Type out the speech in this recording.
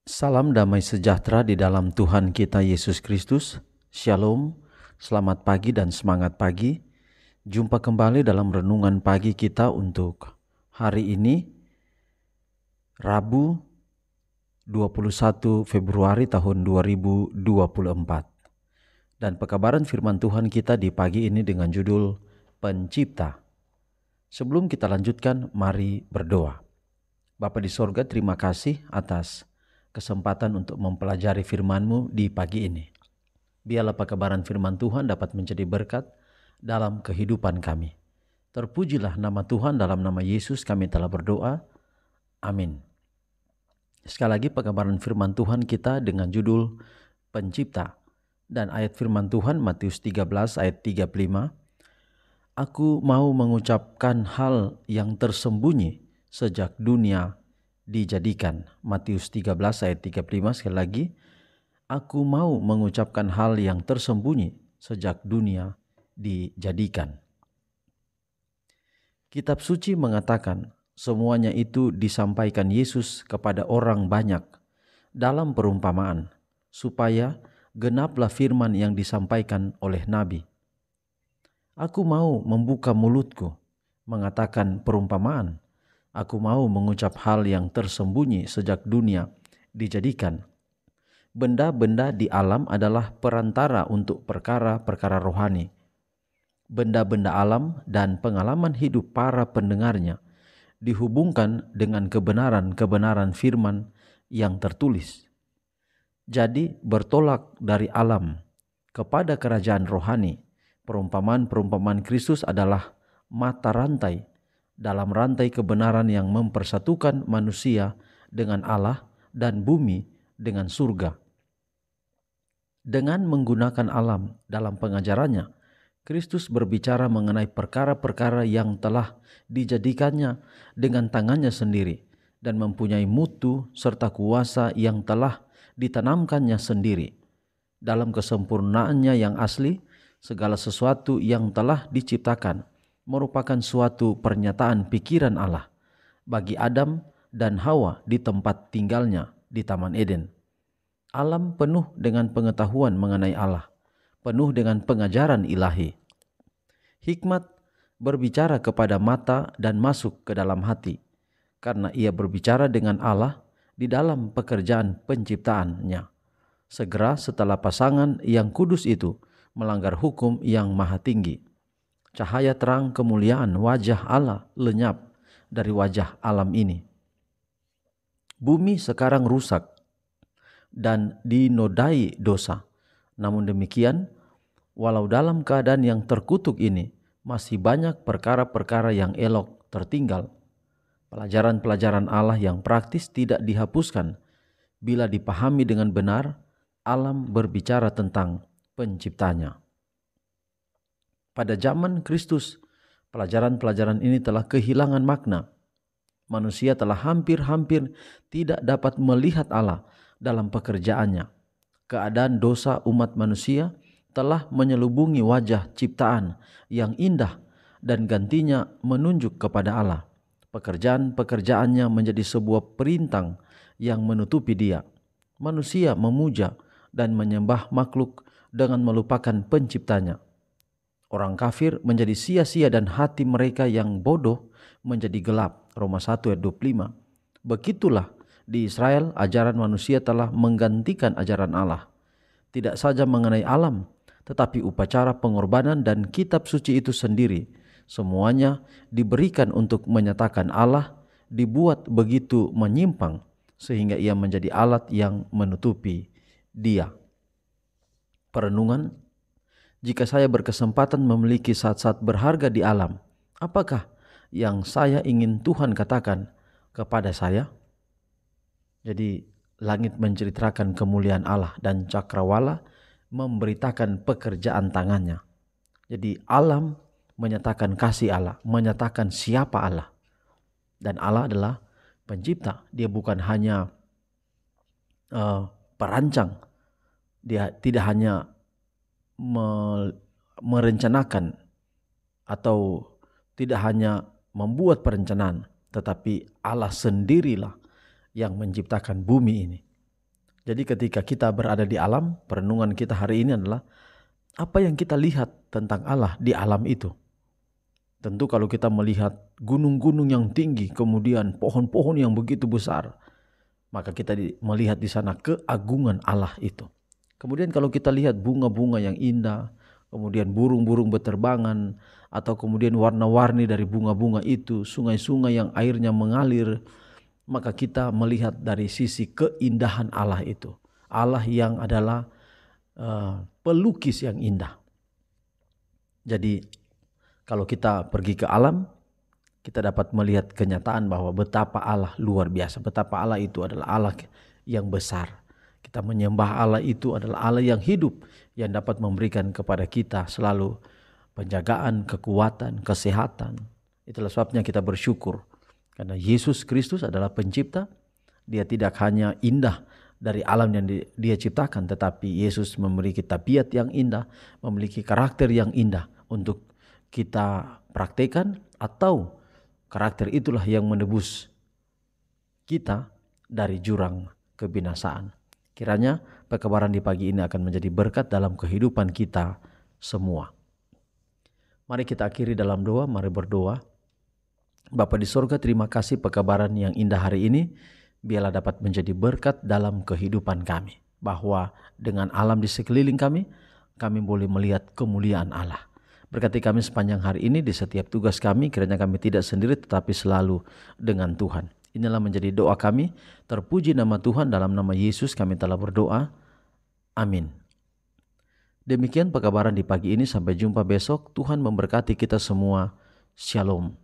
Salam damai sejahtera di dalam Tuhan kita Yesus Kristus. Shalom, selamat pagi dan semangat pagi. Jumpa kembali dalam renungan pagi kita untuk hari ini, Rabu 21 Februari tahun 2024. Dan pekabaran firman Tuhan kita di pagi ini dengan judul Pencipta. Sebelum kita lanjutkan, mari berdoa. Bapa di sorga, terima kasih atas kesempatan untuk mempelajari firman-Mu di pagi ini. Biarlah pekabaran firman Tuhan dapat menjadi berkat dalam kehidupan kami. Terpujilah nama Tuhan, dalam nama Yesus kami telah berdoa. Amin. Sekali lagi pekabaran firman Tuhan kita dengan judul Pencipta. Dan ayat firman Tuhan Matius 13 ayat 35. Aku mau mengucapkan hal yang tersembunyi sejak dunia dijadikan. Matius 13 ayat 35 sekali lagi. Aku mau mengucapkan hal yang tersembunyi sejak dunia dijadikan. Kitab suci mengatakan semuanya itu disampaikan Yesus kepada orang banyak dalam perumpamaan, supaya genaplah firman yang disampaikan oleh Nabi. Aku mau membuka mulutku, mengatakan perumpamaan. Aku mau mengucap hal yang tersembunyi sejak dunia dijadikan. Benda-benda di alam adalah perantara untuk perkara-perkara rohani. Benda-benda alam dan pengalaman hidup para pendengarnya dihubungkan dengan kebenaran-kebenaran firman yang tertulis. Jadi bertolak dari alam kepada kerajaan rohani, perumpamaan-perumpamaan Kristus adalah mata rantai dalam rantai kebenaran yang mempersatukan manusia dengan Allah dan bumi dengan surga. Dengan menggunakan alam dalam pengajarannya, Kristus berbicara mengenai perkara-perkara yang telah dijadikannya dengan tangannya sendiri dan mempunyai mutu serta kuasa yang telah ditanamkannya sendiri. Dalam kesempurnaannya yang asli, segala sesuatu yang telah diciptakan merupakan suatu pernyataan pikiran Allah bagi Adam dan Hawa di tempat tinggalnya di Taman Eden. Alam penuh dengan pengetahuan mengenai Allah, penuh dengan pengajaran ilahi. Hikmat berbicara kepada mata dan masuk ke dalam hati, karena ia berbicara dengan Allah di dalam pekerjaan penciptaannya. Segera setelah pasangan yang kudus itu melanggar hukum yang maha tinggi, cahaya terang kemuliaan wajah Allah lenyap dari wajah alam ini. Bumi sekarang rusak dan dinodai dosa. Namun demikian, walau dalam keadaan yang terkutuk ini, masih banyak perkara-perkara yang elok tertinggal. Pelajaran-pelajaran Allah yang praktis tidak dihapuskan. Bila dipahami dengan benar, alam berbicara tentang penciptanya. Pada zaman Kristus, pelajaran-pelajaran ini telah kehilangan makna. Manusia telah hampir-hampir tidak dapat melihat Allah dalam pekerjaannya. Keadaan dosa umat manusia telah menyelubungi wajah ciptaan yang indah dan gantinya menunjuk kepada Allah. Pekerjaan-pekerjaannya menjadi sebuah perintang yang menutupi Dia. Manusia memuja dan menyembah makhluk dengan melupakan penciptanya. Orang kafir menjadi sia-sia dan hati mereka yang bodoh menjadi gelap. Roma 1 ayat 25. Begitulah di Israel ajaran manusia telah menggantikan ajaran Allah. Tidak saja mengenai alam, tetapi upacara pengorbanan dan kitab suci itu sendiri, semuanya diberikan untuk menyatakan Allah, dibuat begitu menyimpang sehingga ia menjadi alat yang menutupi Dia. Perenungan: jika saya berkesempatan memiliki saat-saat berharga di alam, apakah yang saya ingin Tuhan katakan kepada saya? Jadi langit menceritakan kemuliaan Allah dan cakrawala memberitakan pekerjaan tangannya. Jadi alam menyatakan kasih Allah, menyatakan siapa Allah. Dan Allah adalah pencipta. Dia bukan hanya perancang. Dia tidak hanya merencanakan atau tidak hanya membuat perencanaan, tetapi Allah sendirilah yang menciptakan bumi ini. Jadi ketika kita berada di alam, perenungan kita hari ini adalah apa yang kita lihat tentang Allah di alam itu. Tentu kalau kita melihat gunung-gunung yang tinggi, kemudian pohon-pohon yang begitu besar, maka kita melihat di sana keagungan Allah itu. Kemudian kalau kita lihat bunga-bunga yang indah, kemudian burung-burung berterbangan, atau kemudian warna-warni dari bunga-bunga itu, sungai-sungai yang airnya mengalir, maka kita melihat dari sisi keindahan Allah itu. Allah yang adalah pelukis yang indah. Jadi kalau kita pergi ke alam, kita dapat melihat kenyataan bahwa betapa Allah luar biasa, betapa Allah itu adalah Allah yang besar. Kita menyembah Allah itu adalah Allah yang hidup, yang dapat memberikan kepada kita selalu penjagaan, kekuatan, kesehatan. Itulah sebabnya kita bersyukur. Karena Yesus Kristus adalah pencipta, dia tidak hanya indah dari alam yang dia ciptakan, tetapi Yesus memiliki tabiat yang indah, memiliki karakter yang indah untuk kita praktekkan, atau karakter itulah yang menebus kita dari jurang kebinasaan. Kiranya pekabaran di pagi ini akan menjadi berkat dalam kehidupan kita semua. Mari kita akhiri dalam doa, mari berdoa. Bapa di sorga, terima kasih pekabaran yang indah hari ini, biarlah dapat menjadi berkat dalam kehidupan kami. Bahwa dengan alam di sekeliling kami boleh melihat kemuliaan Allah. Berkati kami sepanjang hari ini di setiap tugas kami, kiranya kami tidak sendiri tetapi selalu dengan Tuhan. Inilah menjadi doa kami, terpuji nama Tuhan, dalam nama Yesus kami telah berdoa. Amin. Demikian pekabaran di pagi ini, sampai jumpa besok. Tuhan memberkati kita semua. Shalom.